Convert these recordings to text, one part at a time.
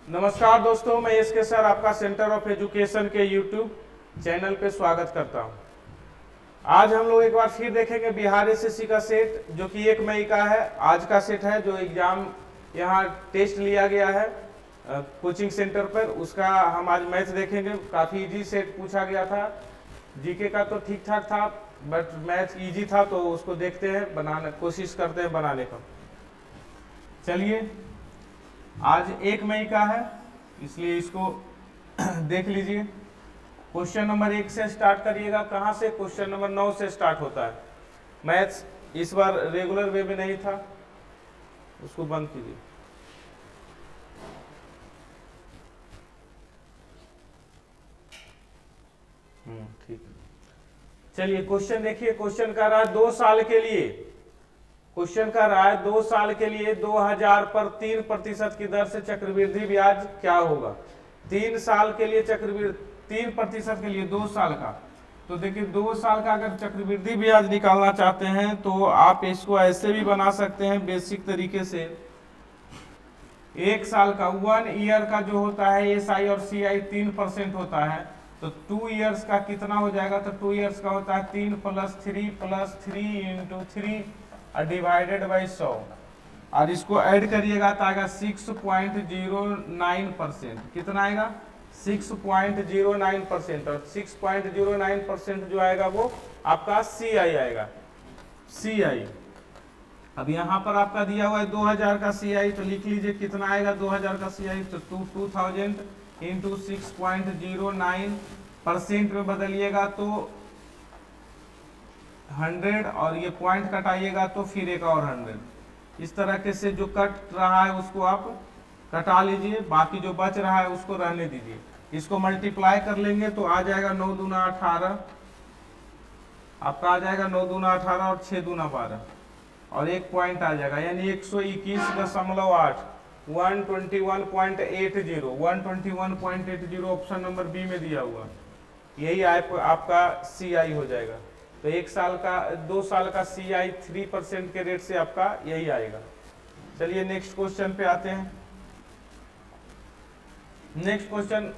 नमस्कार दोस्तों, मैं एसके सर आपका सेंटर ऑफ एजुकेशन के यूट्यूब चैनल पे स्वागत करता हूं। आज हम लोग एक बार फिर देखेंगे बिहार एसएससी का सेट, जो कि 1 मई का है। आज का सेट है जो एग्जाम यहाँ टेस्ट लिया गया है कोचिंग सेंटर पर, उसका हम आज मैथ देखेंगे। काफ़ी इजी सेट पूछा गया था। जीके का तो ठीक ठाक था, बट मैथ इजी था, तो उसको देखते हैं, बनाने कोशिश करते हैं बनाने का। चलिए, आज 1 मई का है, इसलिए इसको देख लीजिए। क्वेश्चन नंबर 1 से स्टार्ट करिएगा। कहाँ से? क्वेश्चन नंबर 9 से स्टार्ट होता है। मैथ्स इस बार रेगुलर वे में नहीं था, उसको बंद कीजिए। ठीक है, चलिए क्वेश्चन देखिए। क्वेश्चन का रहा है 2 साल के लिए। क्वेश्चन का रहा है 2 साल के लिए 2000 पर 3% की दर से चक्रवृद्धि ब्याज क्या होगा। 3 साल के लिए चक्रवृद्धि 3% के लिए 2 साल का। तो देखिए 2 साल का अगर चक्रवृद्धि ब्याज निकालना चाहते हैं तो आप इसको ऐसे भी बना सकते हैं बेसिक तरीके से। 1 साल का 1 ईयर का जो होता है SI और CI 3% होता है, तो 2 ईयर्स का कितना हो जाएगा? तो 2 ईयर्स का होता है 3 + 3 × 3 डिवाइडेड बाई 100, और इसको ऐड करिएगा तो आएगा 6.09%। कितना आएगा? 6.09%। और 6.09% जो आएगा वो आपका CI आएगा। CI अब यहाँ पर आपका दिया हुआ है 2000 का CI, तो लिख लीजिए कितना आएगा 2000 का CI। तो 2000 × 6.09% में बदलिएगा तो 100, और ये पॉइंट कटाइएगा तो फिर एक और 100। इस तरह के से जो कट रहा है उसको आप कटा लीजिए, बाकी जो बच रहा है उसको रहने दीजिए। इसको मल्टीप्लाई कर लेंगे तो आ जाएगा 9 दूना 18, आपका आ जाएगा 9 दूना 18 और 6 दूना 12, और एक पॉइंट आ जाएगा, यानी 121.8 121.80 ऑप्शन नंबर बी में दिया हुआ, यही आपका CI हो जाएगा। तो 1 साल का 2 साल का CI 3% के रेट से आपका यही आएगा। चलिए नेक्स्ट क्वेश्चन पे आते हैं। नेक्स्ट क्वेश्चन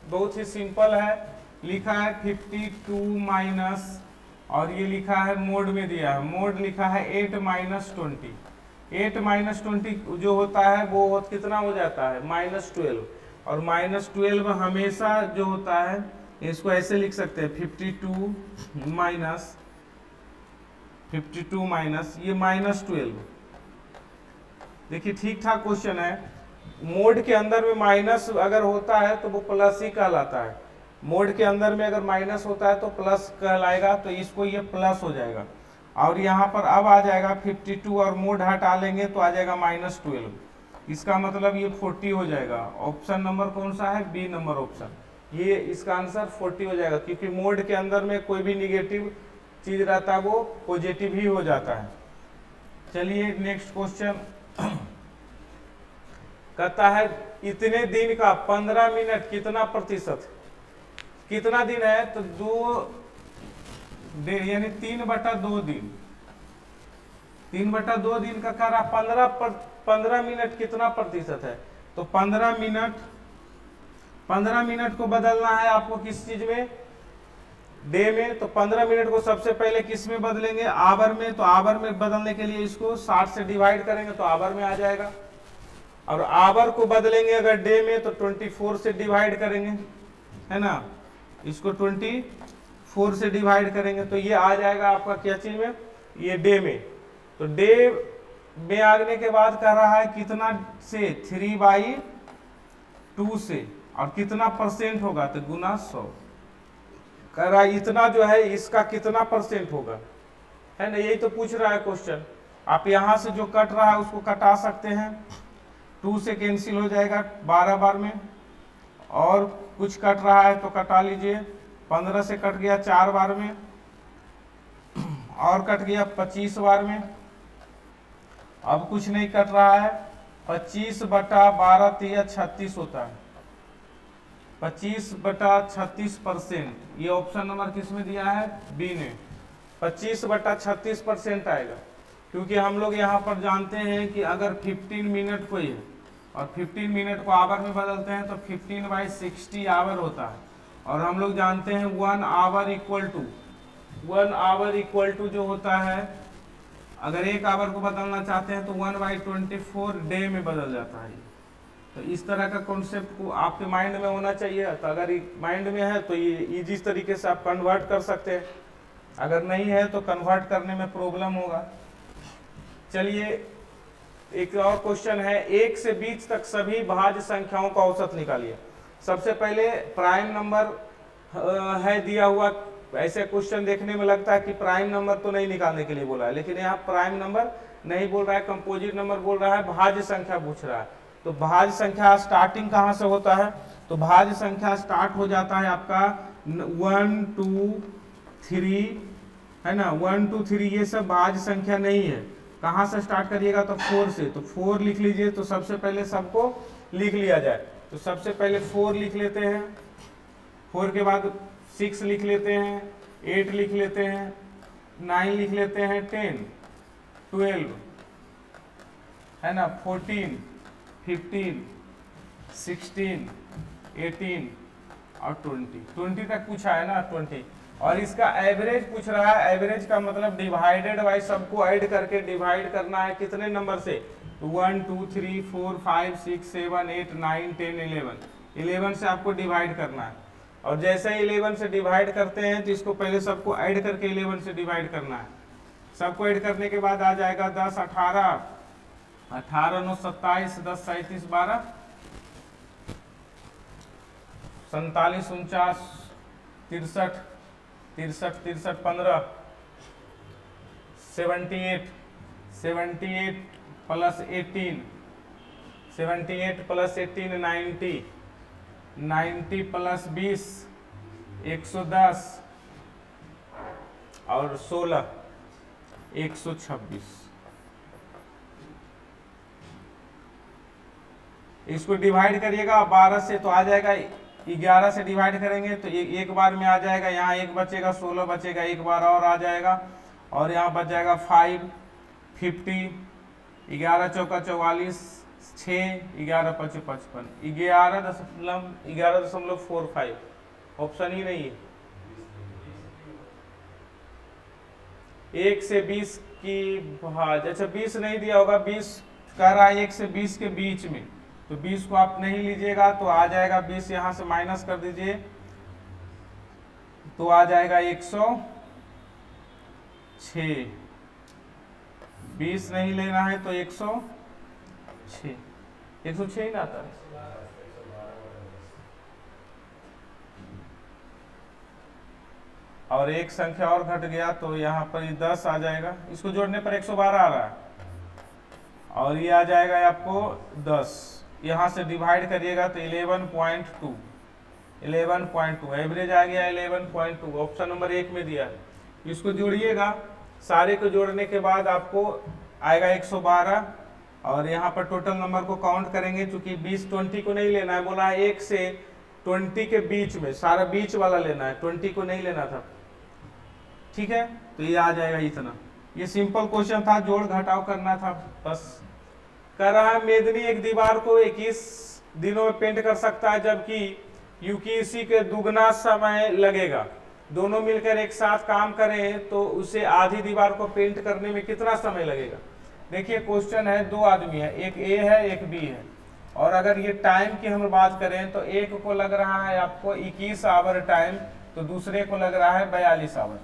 बहुत ही सिंपल है। लिखा है 52 माइनस, और ये लिखा है मोड में दिया है, मोड लिखा है 8 - 20। 8 - 20 जो होता है वो कितना हो जाता है? -12, और -12 हमेशा जो होता है, इसको ऐसे लिख सकते हैं 52 माइनस ये -12। देखिए ठीक ठाक क्वेश्चन है। मोड के अंदर में माइनस अगर होता है तो वो प्लस ही कहलाता है। मोड के अंदर में अगर माइनस होता है तो प्लस कहलाएगा, तो इसको ये प्लस हो जाएगा। और यहाँ पर अब आ जाएगा 52, और मोड हटा लेंगे तो आ जाएगा -12। इसका मतलब ये 40 हो जाएगा। ऑप्शन नंबर कौन सा है? B number option. ये इसका आंसर 40 हो जाएगा, क्योंकि मोड के अंदर में कोई भी निगेटिव चीज रहता है वो पॉजिटिव ही हो जाता है। चलिए नेक्स्ट क्वेश्चन कहता है इतने दिन का 15 मिनट कितना प्रतिशत? कितना दिन है? तो 2 यानी 3/2 दिन। 3/2 दिन का कह रहा 15 मिनट कितना प्रतिशत है? तो 15 मिनट को बदलना है आपको किस चीज में? डे में। तो 15 मिनट को सबसे पहले किस में बदलेंगे? आवर में। तो आवर में बदलने के लिए इसको 60 से डिवाइड करेंगे तो आवर में आ जाएगा। और आवर को बदलेंगे अगर डे में तो 24 से डिवाइड करेंगे, है ना। इसको 24 से डिवाइड करेंगे तो ये आ जाएगा आपका क्या चीज में? ये डे में। तो डे में आने के बाद कह रहा है कितना से? 3/2 से, और कितना परसेंट होगा? तो गुना 100। कह रहा है इतना जो है इसका कितना परसेंट होगा, है ना। यही तो पूछ रहा है क्वेश्चन। आप यहाँ से जो कट रहा है उसको कटा सकते हैं, 2 से कैंसिल हो जाएगा 12 बार में, और कुछ कट रहा है तो कटा लीजिए। 15 से कट गया 4 बार में, और कट गया 25 बार में। अब कुछ नहीं कट रहा है। 25/12 × 36 होता है। 25/36%। ये ऑप्शन नंबर किस में दिया है? बी ने। 25/36% आएगा, क्योंकि हम लोग यहाँ पर जानते हैं कि अगर 15 मिनट को और 15 मिनट को आवर में बदलते हैं तो 15/60 आवर होता है। और हम लोग जानते हैं 1 आवर इक्वल टू जो होता है, अगर 1 आवर को बदलना चाहते हैं तो 1/24 डे में बदल जाता है। तो इस तरह का कॉन्सेप्ट को आपके माइंड में होना चाहिए। तो अगर माइंड में है तो ये इजी तरीके से आप कन्वर्ट कर सकते हैं, अगर नहीं है तो कन्वर्ट करने में प्रॉब्लम होगा। चलिए एक और क्वेश्चन है, 1 से 20 तक सभी भाज्य संख्याओं का औसत निकालिए। सबसे पहले प्राइम नंबर है दिया हुआ। ऐसे क्वेश्चन देखने में लगता है कि प्राइम नंबर तो नहीं निकालने के लिए बोला है, लेकिन यहाँ प्राइम नंबर नहीं बोल रहा है, कंपोजिट नंबर बोल रहा है, भाज्य संख्या पूछ रहा है। तो भाज्य संख्या स्टार्टिंग कहाँ से होता है? तो भाज्य संख्या स्टार्ट हो जाता है आपका 1 2 3, है ना, 1 2 3 ये सब भाज्य संख्या नहीं है। कहाँ से स्टार्ट करिएगा? तो 4 से। तो 4 लिख लीजिए। तो सबसे पहले सबको लिख लिया जाए। तो सबसे पहले 4 लिख लेते हैं, 4 के बाद 6 लिख लेते हैं, 8 लिख लेते हैं, 9 लिख लेते हैं, 10 12, है ना, 14 15 16 18 और 20 तक पूछा है ना, 20। और इसका एवरेज पूछ रहा है। एवरेज का मतलब डिवाइडेड बाई, सबको ऐड करके डिवाइड करना है कितने नंबर से? तो 1 2 3 4 5 6 7 8 9 10 11 से आपको डिवाइड करना है। और जैसे ही 11 से डिवाइड करते हैं तो इसको पहले सबको ऐड करके 11 से डिवाइड करना है। सबको ऐड करने के बाद आ जाएगा 10 18 18 9 27 10 37 12 47 49 63 63 63 15 78 78 प्लस 18 78 प्लस 18 90 90 प्लस 20 110 और 16 126। इसको डिवाइड करिएगा 12 से तो आ जाएगा, 11 से डिवाइड करेंगे तो एक बार में आ जाएगा। यहाँ 1 बचेगा, 16 बचेगा, एक बार और आ जाएगा। और यहाँ बच जाएगा 5 50 11 चौका 44 6 11 5 55 11.45। ऑप्शन ही नहीं है। 1 से 20 की भाज्य, अच्छा 20 नहीं दिया होगा, 20 कह रहा है 1 से 20 के बीच में। तो 20 को आप नहीं लीजिएगा तो आ जाएगा 20, यहां से माइनस कर दीजिए तो आ जाएगा 106। 20 नहीं लेना है तो 106, 106 ही ना आता है। और एक संख्या और घट गया तो यहाँ पर 10 आ जाएगा। इसको जोड़ने पर 112 आ रहा है और ये आ जाएगा आपको 10। यहाँ से डिवाइड करिएगा तो 11.2 एवरेज आ गया 11.2। ऑप्शन नंबर 1 में दिया है। इसको जोड़िएगा, सारे को जोड़ने के बाद आपको आएगा 112। और यहाँ पर टोटल नंबर को काउंट करेंगे, चूंकि 20 को नहीं लेना है, बोला है 1 से 20 के बीच में, सारा बीच वाला लेना है, 20 को नहीं लेना था। ठीक है, तो ये आ जाएगा इतना। ये सिंपल क्वेश्चन था, जोड़ घटाव करना था बस। कह रहा है मेदनी एक दीवार को 21 दिनों में पेंट कर सकता है, जबकि यूकीसी के दुगना समय लगेगा। दोनों मिलकर एक साथ काम करें तो उसे आधी दीवार को पेंट करने में कितना समय लगेगा? देखिए क्वेश्चन है, 2 आदमी है, एक ए है एक बी है। और अगर ये टाइम की हम बात करें तो एक को लग रहा है आपको 21 आवर टाइम, तो दूसरे को लग रहा है 42 आवर।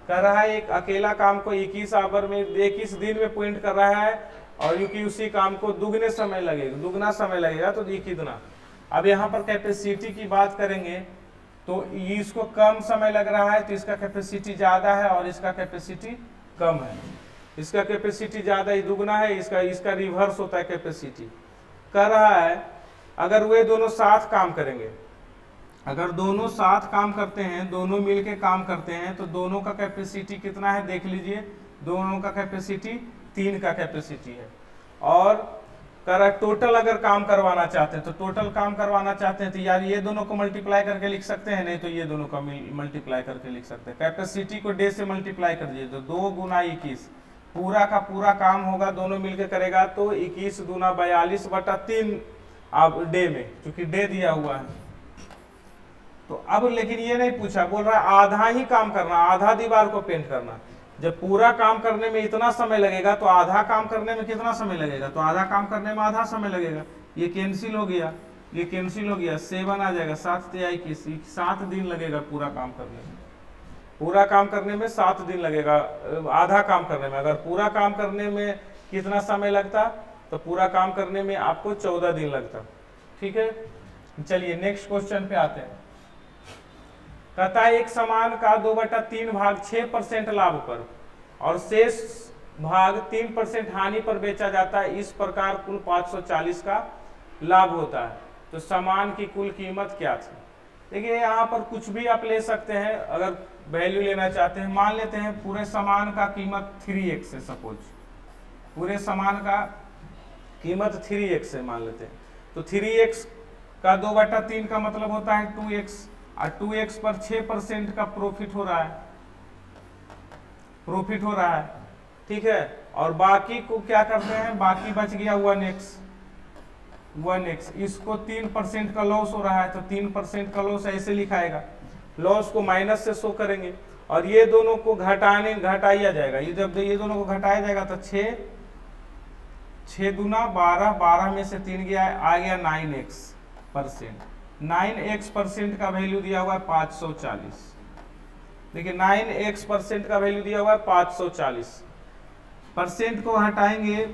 कर रहा है एक अकेला काम को 21 आवर में 21 दिन में पेंट कर रहा है, और क्योंकि उसी काम को दुगने समय लगेगा, दुगना समय लगेगा तो ये कितना। अब यहाँ पर कैपेसिटी की बात करेंगे तो इसको कम समय लग रहा है तो इसका कैपेसिटी ज्यादा है और इसका कैपेसिटी कम है। इसका कैपेसिटी ज्यादा ही दुगना है, इसका रिवर्स होता है कैपेसिटी। कर रहा है अगर वे दोनों साथ काम करेंगे, अगर दोनों साथ काम करते हैं, दोनों मिलके काम करते हैं तो दोनों का कैपेसिटी कितना है देख लीजिए। दोनों का कैपेसिटी 3 का कैपेसिटी है। और कर टोटल अगर काम करवाना चाहते हैं तो टोटल काम करवाना चाहते हैं तो यार ये दोनों को मल्टीप्लाई करके लिख सकते हैं, नहीं तो ये दोनों का मल्टीप्लाई करके लिख सकते हैं। कैपेसिटी को डे से मल्टीप्लाई कर दीजिए तो 2 गुना 21 पूरा का पूरा काम होगा दोनों मिलकर करेगा तो 21 दूना 42/3 अब डे में, क्योंकि डे दिया हुआ है। तो अब लेकिन ये नहीं पूछा, बोल रहा है आधा ही काम करना, आधा दीवार को पेंट करना। जब पूरा काम करने में इतना समय लगेगा तो आधा काम करने में कितना समय लगेगा, तो आधा काम करने में आधा समय लगेगा। ये कैंसिल हो गया, ये कैंसिल हो गया, 7 आ जाएगा, 7 तिहाई की 7 दिन लगेगा पूरा काम करने में। पूरा काम करने में 7 दिन लगेगा आधा काम करने में। अगर पूरा काम करने में कितना समय लगता, तो पूरा काम करने में आपको 14 दिन लगता। ठीक है, चलिए नेक्स्ट क्वेश्चन पे आते हैं। कहता है एक सामान का 2/3 भाग 6% लाभ पर और शेष भाग 3% हानि पर बेचा जाता है, इस प्रकार कुल 540 का लाभ होता है, तो सामान की कुल कीमत क्या थी। देखिए यहाँ पर कुछ भी आप ले सकते हैं, अगर वैल्यू लेना चाहते हैं। मान लेते हैं पूरे सामान का कीमत 3x है, सपोज पूरे सामान का कीमत 3x है मान लेते हैं, तो 3x का 2/3 का मतलब होता है 2x, और 2x पर 6% का प्रॉफिट हो रहा है, प्रॉफिट हो रहा है। ठीक है, और बाकी को क्या करते हैं, बाकी बच गया 1x, इसको 3% का लॉस हो रहा है, तो 3% का लॉस ऐसे लिखाएगा, लॉस को माइनस से शो करेंगे, और ये दोनों को घटाया जाएगा। ये जब ये दोनों को घटाया जाएगा तो 6 दूना 12, 12 में से 3 गया, आ गया 9x%। 9x% का वैल्यू दिया हुआ है 540। देखिए 9x% का वैल्यू दिया हुआ है 540, परसेंट को हटाएंगे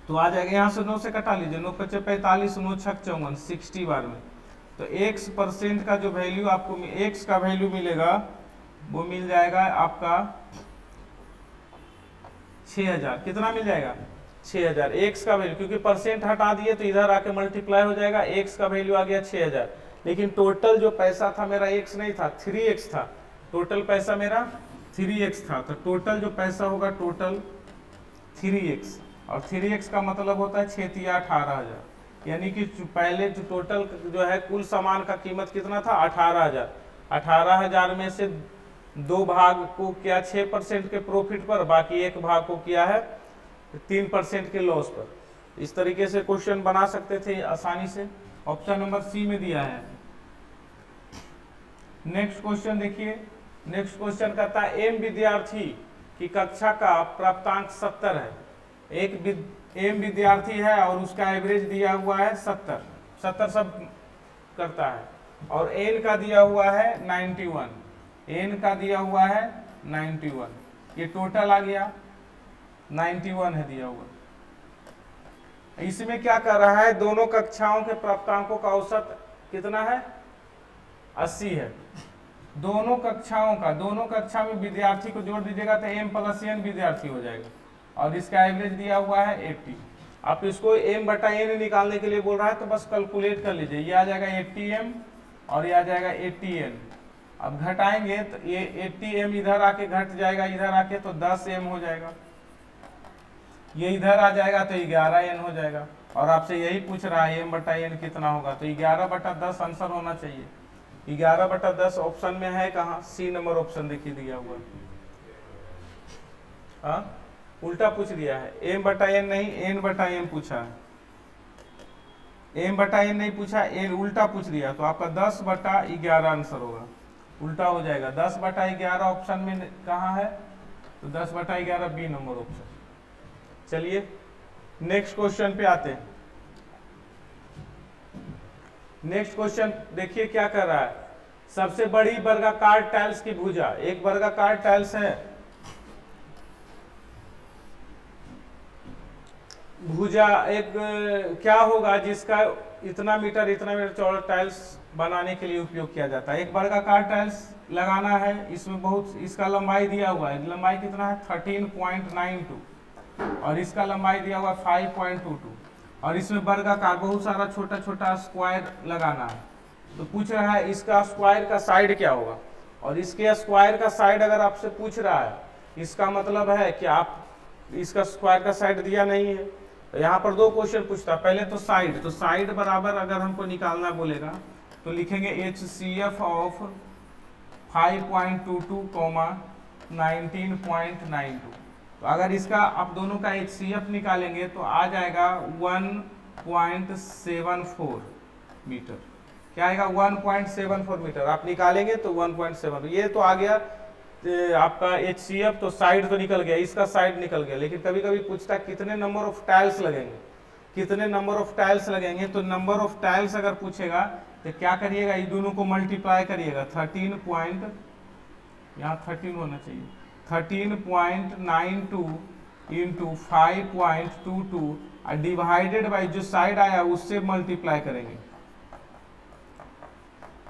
तो आ जाएगा, यहाँ से 9 से कटा लीजिए, 9 × 45, 9 × 6 = 54, 60 बार में। तो x% का जो वैल्यू आपको x का वैल्यू मिलेगा वो मिल जाएगा आपका 6000। कितना मिल जाएगा, 6000 x का वैल्यू, क्योंकि परसेंट हटा दिए तो इधर आके मल्टीप्लाई हो जाएगा, x का वैल्यू आ गया 6000। लेकिन टोटल जो पैसा था मेरा x नहीं था, 3x था, टोटल पैसा मेरा 3x था, तो टोटल जो पैसा होगा टोटल 3x, और 3x का मतलब होता है 6 × 18,000, यानी कि पहले जो टोटल जो है कुल सामान का कीमत कितना था 18,000। 18,000 में से 2 भाग को किया 6% के प्रॉफिट पर, बाकी 1 भाग को किया है 3% के लॉस पर। इस तरीके से क्वेश्चन बना सकते थे आसानी से। ऑप्शन नंबर सी में दिया है। नेक्स्ट क्वेश्चन देखिए, नेक्स्ट क्वेश्चन कहता है m विद्यार्थी की कक्षा का प्राप्तांक 70 है। एक m विद्यार्थी है और उसका एवरेज दिया हुआ है 70 सब करता है, और n का दिया हुआ है 91, n का दिया हुआ है 91, ये टोटल आ गया 91 है दिया हुआ। इसमें क्या कर रहा है, दोनों कक्षाओं के प्राप्तांकों का औसत कितना है, 80 है। दोनों कक्षा में विद्यार्थी को जोड़ दीजिएगा तो m + n विद्यार्थी हो जाएगा, और इसका एवरेज दिया हुआ है 80। आप इसको m/n निकालने के लिए बोल रहा है तो बस कैलकुलेट कर लीजिए, ये आ जाएगा 80m और ये आ जाएगा 80n। अब घटाएंगे तो ये 80m इधर आके घट जाएगा, इधर आके तो 10m हो जाएगा, ये इधर आ जाएगा तो 11n हो जाएगा, और आपसे यही पूछ रहा है m/n कितना होगा, तो 11/10 आंसर होना चाहिए। 11/10 ऑप्शन में है कहाँ, सी नंबर ऑप्शन देखिए दिया हुआ। हाँ उल्टा पूछ दिया है, m/n नहीं n/m पूछा है, m/n नहीं पूछा, n उल्टा पूछ दिया, तो आपका 10/11 आंसर होगा, उल्टा हो जाएगा। 10/11 ऑप्शन में कहाँ है, तो 10/11 बी नंबर ऑप्शन। चलिए नेक्स्ट क्वेश्चन पे आते हैं। नेक्स्ट क्वेश्चन देखिए क्या कर रहा है, सबसे बड़ी वर्गाकार टाइल्स की भुजा, एक वर्गाकार टाइल्स है, भुजा एक क्या होगा जिसका इतना मीटर चौड़ा टाइल्स बनाने के लिए उपयोग किया जाता है। एक वर्गाकार टाइल्स लगाना है, इसमें बहुत, इसका लंबाई दिया हुआ है, लंबाई कितना है 13.92, और इसका लंबाई दिया हुआ है 5.22, और इसमें वर्गाकार बहुत सारा छोटा छोटा स्क्वायर लगाना है। तो पूछ रहा है इसका स्क्वायर का साइड क्या होगा, और इसके स्क्वायर का साइड अगर आपसे पूछ रहा है, इसका मतलब है कि आप इसका स्क्वायर का साइड दिया नहीं है। तो यहाँ पर 2 क्वेश्चन पूछता है, पहले तो साइड बराबर अगर हमको निकालना बोलेगा तो लिखेंगे HCF ऑफ 5.22, 19.92। तो अगर इसका आप दोनों का HCF निकालेंगे तो आ जाएगा 1.74 मीटर। क्या आएगा? 1.74 मीटर। आप निकालेंगे तो 1.7। ये तो आ गया आपका HCF, तो साइड तो निकल गया, इसका साइड निकल गया। लेकिन कभी कभी पूछता है कितने नंबर ऑफ टाइल्स लगेंगे, कितने नंबर ऑफ टाइल्स लगेंगे। तो नंबर ऑफ टाइल्स अगर पूछेगा तो क्या करिएगा, ये दोनों को मल्टीप्लाई करिएगा। 13 यहाँ 13 होना चाहिए, 13.92 इंटू 5.22 और डिवाइडेड बाई जो साइड आया उससे मल्टीप्लाई करेंगे।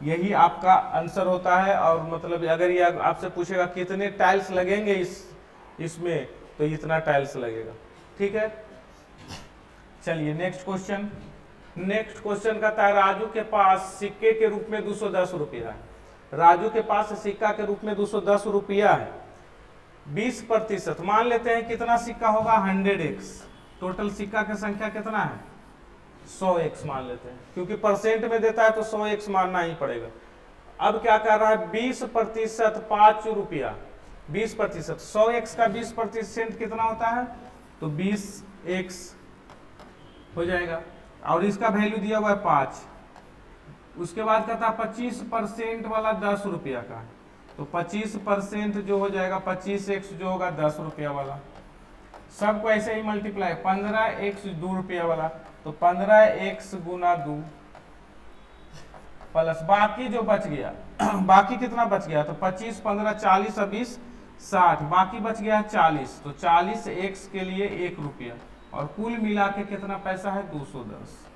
यही आपका आंसर होता है। और मतलब अगर ये आपसे पूछेगा कितने टाइल्स लगेंगे इसमें, तो इतना टाइल्स लगेगा। ठीक है, चलिए नेक्स्ट क्वेश्चन। नेक्स्ट क्वेश्चन का था राजू के पास सिक्के के रूप में 210 रुपया है। राजू के पास सिक्का के रूप में 210 रुपया है। 20% मान लेते हैं कितना सिक्का होगा? 100x। टोटल सिक्का की संख्या कितना है? 100x मान लेते हैं, क्योंकि परसेंट में देता है तो 100x मानना ही पड़ेगा। अब क्या कर रहा है? 20% 5 रुपया। 20% 100x का 20% कितना होता है? तो 20x हो जाएगा। और इसका वैल्यू दिया हुआ है 5। उसके बाद कहता है 25% वाला 10 रुपया का, तो 25% जो हो जाएगा 25x जो होगा 10 रुपया वाला। सबको ऐसे ही मल्टीप्लाई, 15x 2 रुपया वाला, तो 15x गुना 2 प्लस बाकी जो बच गया बाकी कितना बच गया? तो 25 15 40 और 20 60, बाकी बच गया 40। तो 40x के लिए 1 रुपया। और कुल मिला के कितना पैसा है? 210।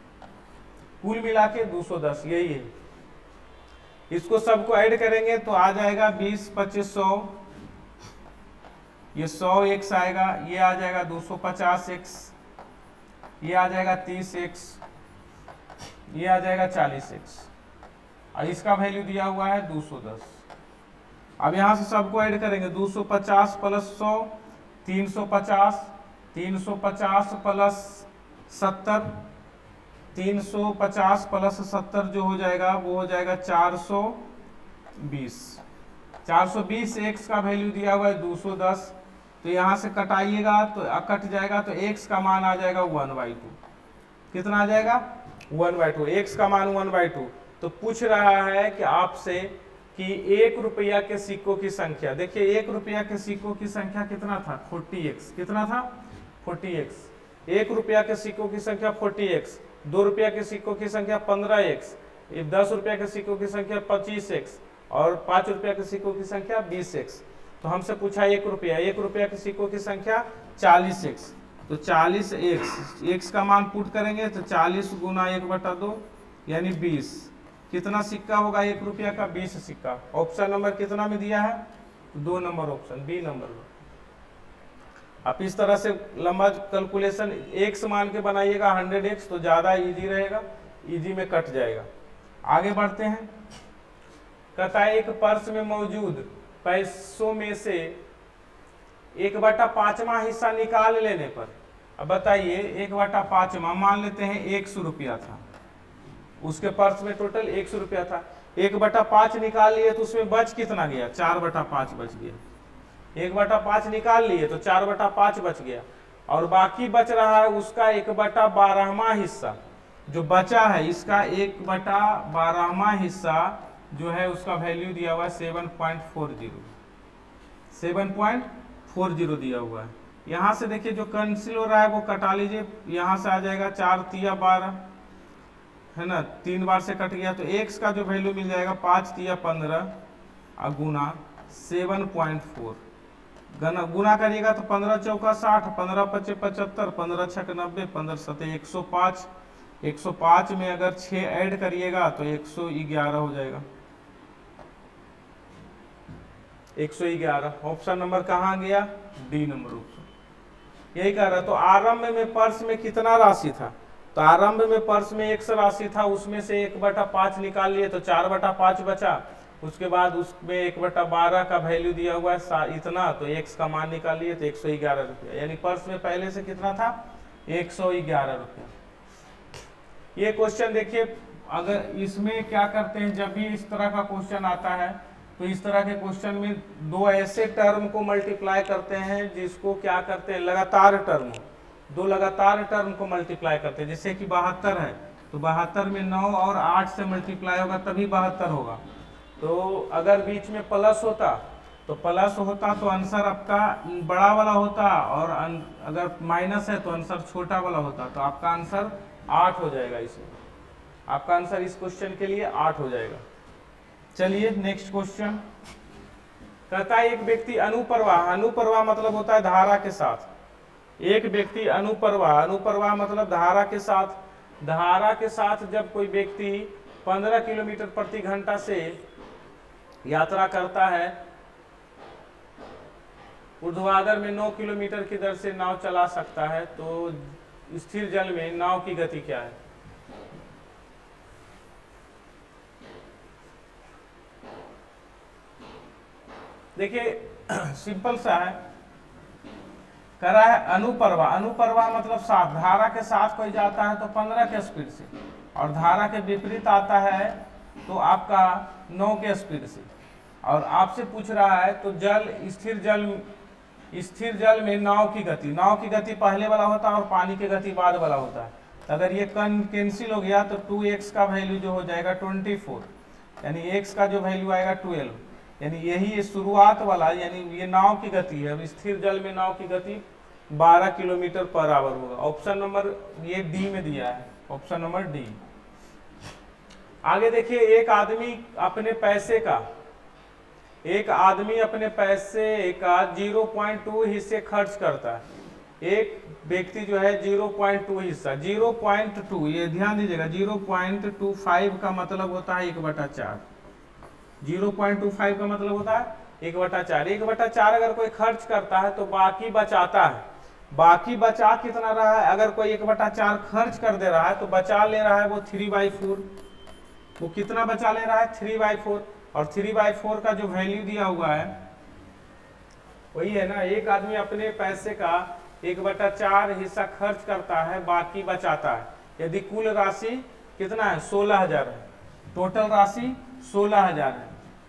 कुल मिला के 210, यही है। इसको सबको ऐड करेंगे तो आ जाएगा 20 25 100, ये 100x आएगा, ये आ जाएगा 250x, ये आ जाएगा 30x, ये आ जाएगा 40x, और इसका वैल्यू दिया हुआ है 210। अब यहां से सबको ऐड करेंगे, 250 प्लस 100 350, 350 प्लस 70, 350 प्लस 70 जो हो जाएगा वो हो जाएगा 420। 420 x का वैल्यू दिया हुआ है 210। तो यहाँ से कटाइएगा तो कट जाएगा, तो x का मान आ जाएगा 1/2। कितना आ जाएगा? 1/2। x का मान 1/2। तो पूछ रहा है कि आपसे कि 1 रुपया के सिक्कों की संख्या। देखिए 1 रुपया के सिक्कों की संख्या कितना था? 40x। कितना था? 40x। 1 रुपया के सिक्कों की संख्या 40x, 2 रुपया के सिक्कों की संख्या 15x, 10 रुपया के सिक्कों की संख्या 25x और 5 रुपया के सिक्कों की संख्या 20x। तो हमसे पूछा 1 रुपया, 1 रुपया के सिक्कों की संख्या 40x। तो 40x, x का मान पुट करेंगे तो 40 गुना 1/2 यानी 20। कितना सिक्का होगा 1 रुपया का? 20 सिक्का। ऑप्शन नंबर कितना में दिया है? 2 नंबर ऑप्शन, बी नंबर में। आप इस तरह से लंबा कैलकुलेशन x मान के बनाइएगा 100x, तो ज़्यादा इजी रहेगा, इजी में कट जाएगा। आगे बढ़ते हैं। कहता है एक पर्स में मौजूद पैसों में से 1/5वां हिस्सा निकाल लेने पर, अब बताइए 1/5 मान लेते हैं 100 रुपया था, उसके पर्स में टोटल 100 रुपया था। 1/5 निकाल लिए तो उसमें बच कितना गया? 4/5 बच गया। 1/5 निकाल लिए तो 4/5 बच गया, और बाकी बच रहा है उसका 1/12वां हिस्सा जो बचा है। इसका 1/12वां हिस्सा जो है उसका वैल्यू दिया हुआ है 7.40। 7.40 दिया हुआ है। यहाँ से देखिए जो कैंसिल हो रहा है वो कटा लीजिए। यहाँ से आ जाएगा 4 तिया 12 है ना, 3 बार से कट गया, तो x का जो वैल्यू मिल जाएगा 5 तिया 15 और गुना 7.4। गुना करिएगा तो 15 चौका 60, 15 पचे 75, 15 छक 90, 15 सते 105। 105 में अगर 6 ऐड करिएगा तो 111 हो जाएगा। 111 ऑप्शन नंबर कहाँ गया? D number option. यही कह रहा। तो आरंभ में पर्स में कितना राशि था? तो आरंभ में पर्स में x राशि था, उसमें से 1/5 निकाल लिए तो 4/5 बचा। उसके बाद उसमें 1/12 का वैल्यू दिया हुआ है इतना, तो x का मान निकाल लिए तो 111 रुपया, यानी पर्स में पहले से कितना था? 111 रुपया। ये क्वेश्चन देखिए, अगर इसमें क्या करते हैं, जब भी इस तरह का क्वेश्चन आता है तो इस तरह के क्वेश्चन में दो ऐसे टर्म को मल्टीप्लाई करते हैं जिसको क्या करते हैं, लगातार टर्म, दो लगातार टर्म को मल्टीप्लाई करते हैं। जैसे कि 72 है तो 72 में 9 और 8 से मल्टीप्लाई होगा तभी 72 होगा। तो अगर बीच में प्लस होता तो आंसर आपका बड़ा वाला होता, और अगर माइनस है तो आंसर छोटा वाला होता। तो आपका आंसर 8 हो जाएगा। इसमें आपका आंसर इस क्वेश्चन के लिए 8 हो जाएगा। चलिए नेक्स्ट क्वेश्चन कहता है एक व्यक्ति अनुप्रवाह, अनुप्रवाह मतलब होता है धारा के साथ। एक व्यक्ति अनुप्रवाह, अनुप्रवाह मतलब धारा के साथ, धारा के साथ जब कोई व्यक्ति 15 किलोमीटर प्रति घंटा से यात्रा करता है, ऊर्ध्वाधर में 9 किलोमीटर की दर से नाव चला सकता है, तो स्थिर जल में नाव की गति क्या है? देखिए सिंपल सा है, कह रहा है अनुप्रवाह, अनुप्रवाह मतलब साथ, धारा के साथ कोई जाता है तो 15 के स्पीड से, और धारा के विपरीत आता है तो आपका 9 के स्पीड से। और आपसे पूछ रहा है तो जल, स्थिर जल में नाव की गति, नाव की गति पहले वाला होता है और पानी की गति बाद वाला होता है। तो अगर ये कैंसिल हो गया तो 2x का वैल्यू जो हो जाएगा 24, यानी x का जो वैल्यू आएगा 12, यानी यही शुरुआत वाला, यानी ये नाव की गति है। अब स्थिर जल में नाव की गति 12 किलोमीटर पर आवर होगा। ऑप्शन नंबर ये डी में दिया है, ऑप्शन नंबर डी। आगे देखिए एक आदमी अपने पैसे का, एक आदमी अपने पैसे का 0.2 हिस्से खर्च करता है। एक व्यक्ति जो है 0.2 हिस्सा, 0.2, ये ध्यान दीजिएगा, 0.25 का मतलब होता है 1/4। 0.25 का मतलब होता है 1/4। 1/4 अगर कोई खर्च करता है तो बाकी बचाता है। बाकी बचा कितना रहा है? अगर कोई 1/4 खर्च कर दे रहा है तो बचा ले रहा है वो 3/4। वो कितना बचा ले रहा है? 3/4। और 3/4 का जो वैल्यू दिया हुआ है वही है ना, एक आदमी अपने पैसे का 1/4 हिस्सा खर्च करता है, बाकी बचाता है। यदि कुल राशि कितना है? 16,000 है, टोटल राशि 16,000 है,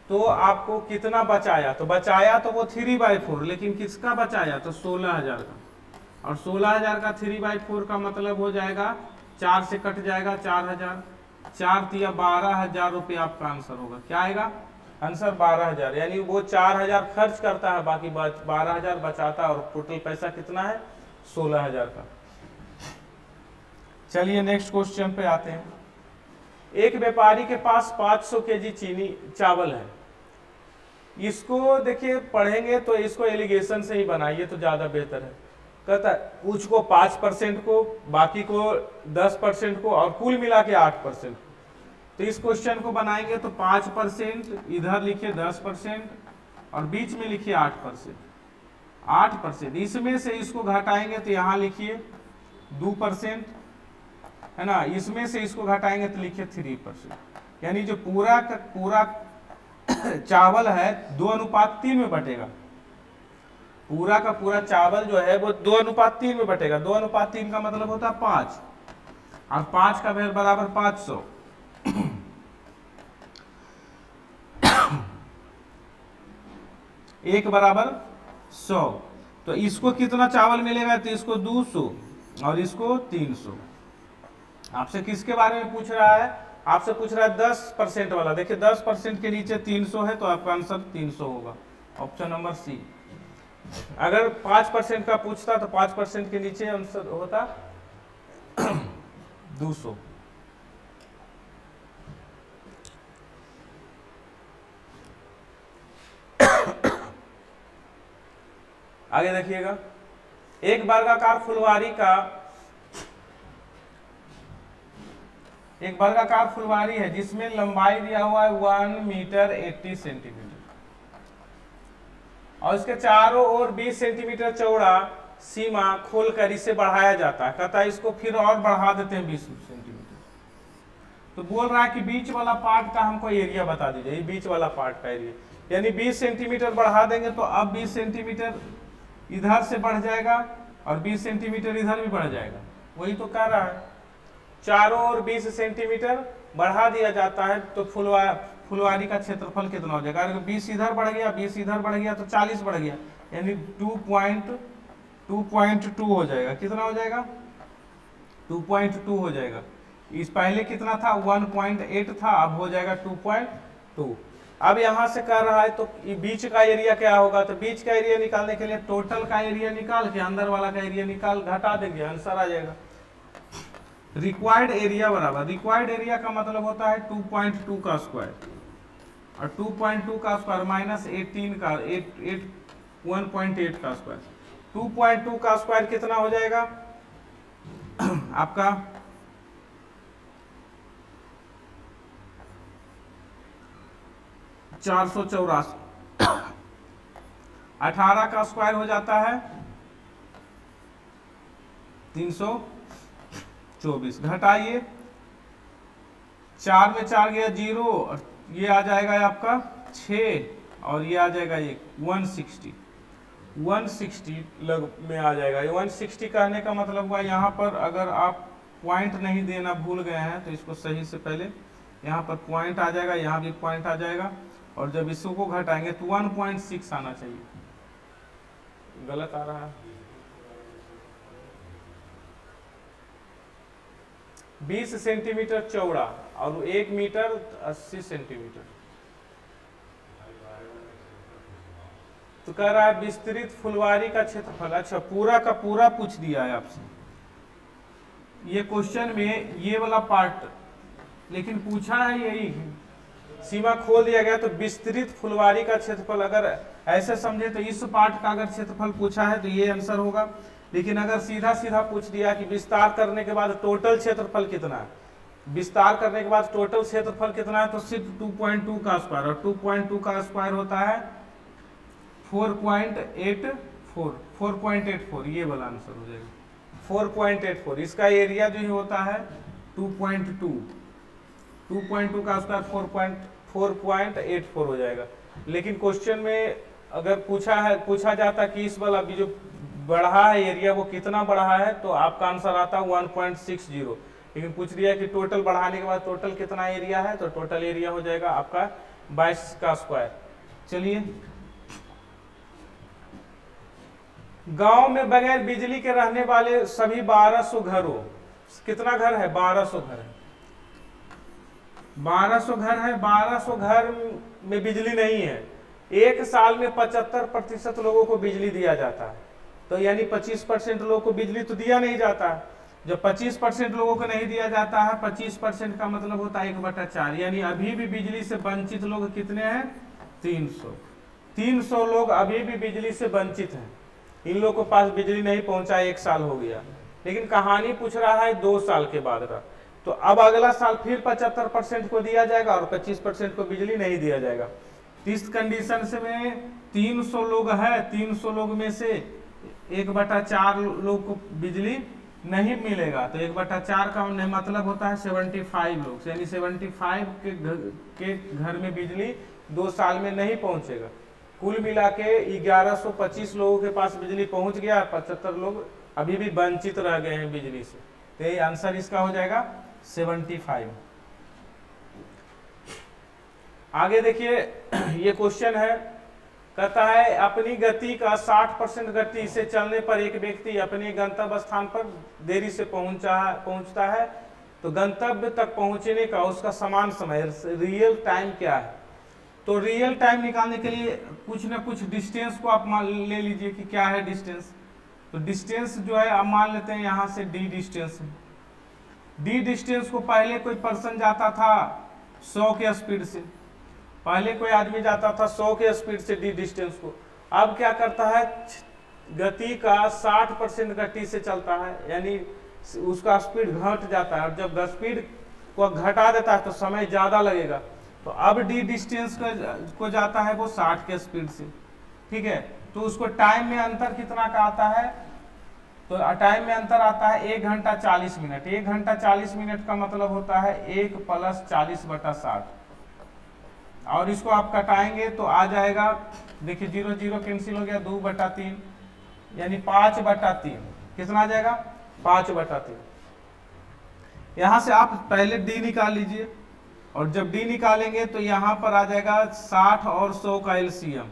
तो आपको कितना बचाया? तो बचाया तो वो 3/4, लेकिन किसका बचाया? तो 16,000 का। और 16,000 का 3/4 का मतलब हो जाएगा, 4 से कट जाएगा 4,000, 4 तिया 12,000 रुपये आपका आंसर होगा। क्या आएगा? आंसर 12,000। यानी वो 4,000 खर्च करता है, बाकी 12,000 बचाता है, और टोटल पैसा कितना है? 16,000 का। चलिए नेक्स्ट क्वेश्चन पे आते हैं। एक व्यापारी के पास 500 केजी चीनी चावल है। इसको देखिए पढ़ेंगे तो इसको एलिगेशन से ही बनाइए तो ज्यादा बेहतर है। कहता है कुछ को 5% को, बाकी को 10% को, और कुल मिला के 8%। तो इस क्वेश्चन को बनाएंगे तो 5%, इधर लिखिए 10%, और बीच में लिखिए 8%। 8%, इसमें से इसको घटाएंगे तो यहाँ लिखिए 2%, है ना। इसमें से इसको घटाएंगे तो लिखिए 3%। यानी जो पूरा का पूरा चावल है 2:3 में बटेगा। पूरा का पूरा चावल जो है वो 2:3 में बटेगा। 2:3 का मतलब होता है 5, और 5 का वैल्यू बराबर 500। एक बराबर 100। तो इसको कितना चावल मिलेगा? तो इसको 200 और इसको 300। आपसे किसके बारे में पूछ रहा है? आपसे पूछ रहा है 10% वाला। देखिए 10% के नीचे 300 है तो आपका आंसर 300 होगा, ऑप्शन नंबर सी। अगर 5% का पूछता तो 5% के नीचे आंसर होता 200। आगे देखिएगा, एक वर्गाकार फुलवारी है जिसमें लंबाई दिया हुआ है 1 मीटर 80 सेंटीमीटर, और इसके चारों ओर 20 सेंटीमीटर चौड़ा सीमा खोलकर इसे बढ़ाया जाता है। कहता है इसको फिर और बढ़ा देते हैं 20 सेंटीमीटर। तो बोल रहा है कि बीच वाला पार्ट का हमको एरिया बता दीजिए। ये बीच वाला पार्ट का एरिया, यानी 20 सेंटीमीटर बढ़ा देंगे तो अब 20 सेंटीमीटर इधर से बढ़ जाएगा और 20 सेंटीमीटर इधर भी बढ़ जाएगा। वही तो कह रहा है, चारों ओर 20 सेंटीमीटर बढ़ा दिया जाता है तो फुलवारी का क्षेत्रफल कितना हो जाएगा? अगर 20 इधर बढ़ गया, 20 इधर बढ़ गया तो 40 बढ़ गया, यानी 2.2 हो जाएगा। कितना हो जाएगा? 2.2 हो जाएगा। इस पहले कितना था? 1.8 था, अब हो जाएगा 2.2। अब यहां से कर रहा है तो बीच का एरिया क्या होगा? तो बीच का एरिया निकालने के लिए टोटल का एरिया निकाल के अंदर वाला का एरिया निकाल घटा देंगे, आंसर आ जाएगा। रिक्वायर्ड एरिया बराबर, रिक्वायर्ड एरिया का मतलब होता है 2.2 का स्क्वायर, और 2.2 का स्क्वायर माइनस 18 का 1.8 का स्क्वायर। 2.2 का स्क्वायर कितना हो जाएगा आपका? 484। 18 का स्क्वायर हो जाता है 324। घटाइए, 4 में 4 गया 0, और ये आ जाएगा आपका 6, और ये आ जाएगा 160 लग में आ जाएगा। 160 कहने का मतलब हुआ यहाँ पर अगर आप पॉइंट नहीं देना भूल गए हैं तो इसको सही से पहले यहाँ पर पॉइंट आ जाएगा, यहाँ भी पॉइंट आ जाएगा, और जब इसको घटाएंगे तो 1.6 आना चाहिए। गलत आ रहा है। 20 सेंटीमीटर चौड़ा और 1 मीटर 80 सेंटीमीटर। तो कह रहा है विस्तृत फुलवारी का क्षेत्रफल। अच्छा, पूरा का पूरा पूछ दिया है आपसे ये क्वेश्चन में, ये वाला पार्ट, लेकिन पूछा है यही, सीमा खोल दिया गया। तो विस्तृत फुलवारी का क्षेत्रफल, अगर ऐसे समझे तो इस पार्ट का अगर क्षेत्रफल पूछा है तो ये आंसर होगा। लेकिन अगर सीधा सीधा पूछ दिया कि विस्तार करने के बाद टोटल क्षेत्रफल कितना है, विस्तार करने के बाद टोटल क्षेत्रफल कितना है, तो सिर्फ 2.2 का स्क्वायर, और 2.2 का स्क्वायर होता है 4.84, ये वाला आंसर हो जाएगा 4.84। इसका एरिया जो होता है 2.2 का स्क्वायर 4.84 हो जाएगा। लेकिन क्वेश्चन में अगर पूछा जाता कि इस वाला भी जो बढ़ा है एरिया वो कितना बढ़ा है, तो आपका आंसर आता 1.60। लेकिन पूछ दिया कि टोटल बढ़ाने के बाद टोटल कितना एरिया है, तो टोटल एरिया हो जाएगा आपका 22 का स्क्वायर। चलिए, गांव में बगैर बिजली के रहने वाले सभी 1200 घरों, कितना घर है? 1200 घर है। 1200 घर है, 1200 घर में बिजली नहीं है। एक साल में 75% लोगों को बिजली दिया जाता है, तो यानी 25% लोगों को बिजली तो दिया नहीं जाता है। जब 25% लोगों को नहीं दिया जाता है, 25% का मतलब होता है 1/4, यानी अभी भी बिजली से वंचित लोग कितने हैं? 300 लोग अभी भी बिजली से वंचित हैं। इन लोगों के पास बिजली नहीं पहुंचा, 1 साल हो गया। लेकिन कहानी पूछ रहा है 2 साल के बाद का, तो अब अगला साल फिर 75% को दिया जाएगा और 25% को बिजली नहीं दिया जाएगा। इस कंडीशन से में 300 लोग है, 300 लोग में से 1/4 लोग को बिजली नहीं मिलेगा, तो 1/4 का मतलब होता है 75 लोग, यानी 75 के घर में बिजली 2 साल में नहीं पहुंचेगा। कुल मिला के 1125 लोगों के पास बिजली पहुंच गया, 75 लोग अभी भी वंचित रह गए हैं बिजली से। तो ये आंसर इसका हो जाएगा 75। आगे देखिए, ये क्वेश्चन है, कहता है अपनी गति का 60% गति से चलने पर एक व्यक्ति अपने गंतव्य स्थान पर देरी से पहुंचता है, तो गंतव्य तक पहुंचने का उसका समान समय रियल टाइम क्या है? तो रियल टाइम निकालने के लिए कुछ ना कुछ डिस्टेंस को आप मान ले लीजिए कि क्या है डिस्टेंस। तो डिस्टेंस जो है आप मान लेते हैं यहाँ से d डिस्टेंस है। d डिस्टेंस को पहले कोई पर्सन जाता था 100 के स्पीड से, पहले कोई आदमी जाता था 100 के स्पीड से d डिस्टेंस को। अब क्या करता है, गति का 60% गति से चलता है, यानी उसका स्पीड घट जाता है, और जब स्पीड को घटा देता है तो समय ज़्यादा लगेगा। तो अब d डिस्टेंस को जाता है वो 60 के स्पीड से, ठीक है। तो उसको टाइम में अंतर कितना का आता है? तो टाइम में अंतर आता है 1 घंटा 40 मिनट। 1 घंटा 40 मिनट का मतलब होता है 1 + 40/60, और इसको आप कटाएंगे तो आ जाएगा, देखिए 0 0 कैंसिल हो गया, 2/3 यानी 5/3। कितना आ जाएगा? 5/3। यहाँ से आप पहले d निकाल लीजिए, और जब डी निकालेंगे तो यहाँ पर आ जाएगा 60 और 100 का एलसीएम।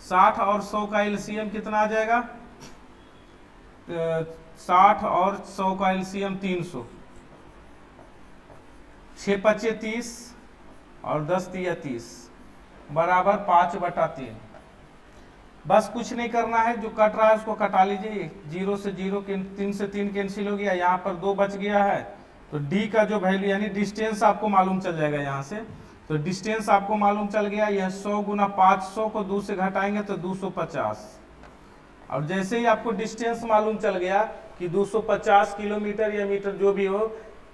60 और 100 का एलसीएम कितना आ जाएगा? 60 और 100 का एलसीएम 300। 6 पचे 30 और 10 तिया 30 बराबर 5/3। बस कुछ नहीं करना है, जो कट रहा है उसको कटा लीजिए। 0 से 0 3 से 3 कैंसिल हो गया, यहाँ पर 2 बच गया है। तो डी का जो वैल्यू यानी डिस्टेंस आपको मालूम चल जाएगा यहाँ से। तो डिस्टेंस आपको मालूम चल गया, यह 100 गुना 500 को 2 से घटाएंगे तो 250। और जैसे ही आपको डिस्टेंस मालूम चल गया कि 250 किलोमीटर या मीटर जो भी हो,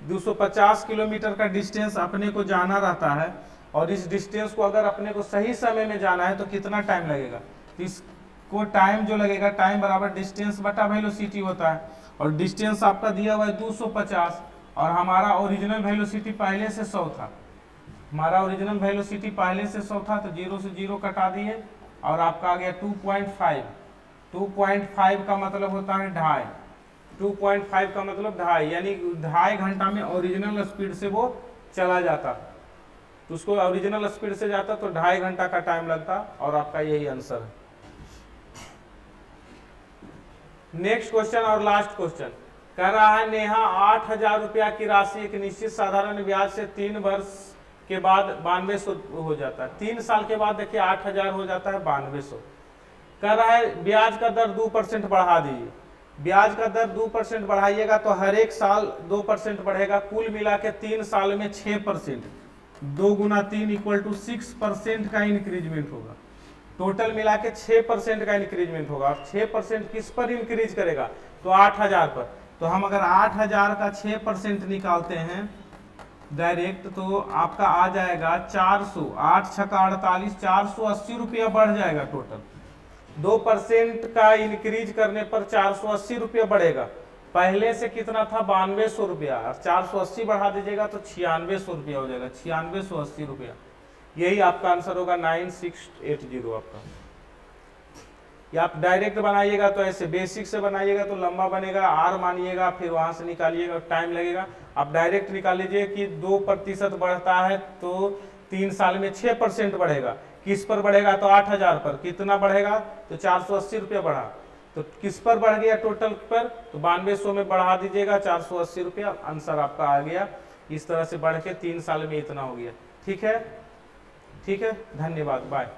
250 किलोमीटर का डिस्टेंस अपने को जाना रहता है, और इस डिस्टेंस को अगर अपने को सही समय में जाना है तो कितना टाइम लगेगा? तो इसको टाइम जो लगेगा, टाइम बराबर डिस्टेंस बटा वेलोसिटी होता है। और डिस्टेंस आपका दिया हुआ है 250, और हमारा ओरिजिनल वेलोसिटी पहले से 100 था। हमारा ओरिजिनल वेलोसिटी पहले से 100 था, तो 0 से 0 कटा दिए और आपका आ गया 2.5। 2.5 का मतलब होता है 2.5। 2.5 का मतलब 2.5, यानी 2.5 घंटा में ओरिजिनल स्पीड से वो चला जाता। तो उसको ओरिजिनल स्पीड से जाता तो 2.5 घंटा का टाइम लगता, और आपका यही आंसर है। नेक्स्ट क्वेश्चन और लास्ट क्वेश्चन कह रहा है, नेहा 8,000 रुपया की राशि एक निश्चित साधारण ब्याज से 3 वर्ष के बाद 9200 हो जाता है। 3 साल के बाद देखिए 8,000 हो जाता है 9200। कह रहा है ब्याज का दर 2% बढ़ा दीजिए। ब्याज का दर 2% बढ़ाइएगा तो हर एक साल 2% बढ़ेगा, कुल मिला के 3 साल में 6%। 2 गुना 3 इक्वल टू 6% का इंक्रीजमेंट होगा। टोटल मिला के 6% का इंक्रीजमेंट होगा। और 6% किस पर इंक्रीज करेगा? तो 8,000 पर। तो हम अगर 8,000 का 6% निकालते हैं डायरेक्ट, तो आपका आ जाएगा 400। 8 छक्का 48, 480 रुपया बढ़ जाएगा टोटल। 2% का इंक्रीज करने पर 480 रुपया बढ़ेगा। पहले से कितना था? 9200 रुपया, और 480 बढ़ा दीजिएगा तो 9600 रुपया हो जाएगा। 9680 रुपया, यही आपका आंसर होगा 9680 आपका। या आप डायरेक्ट बनाइएगा तो ऐसे बेसिक से बनाइएगा तो लंबा बनेगा, आर मानिएगा, फिर वहां से निकालिएगा, टाइम लगेगा। आप डायरेक्ट निकाल लीजिए कि 2% बढ़ता है तो 3 साल में 6% बढ़ेगा। किस पर बढ़ेगा? तो 8,000 पर। कितना बढ़ेगा? तो 480 रुपया बढ़ा। तो किस पर बढ़ गया? टोटल पर। तो 9200 में बढ़ा दीजिएगा 480 रुपया, आंसर आपका आ गया। इस तरह से बढ़ के 3 साल में इतना हो गया। ठीक है, ठीक है, धन्यवाद, बाय।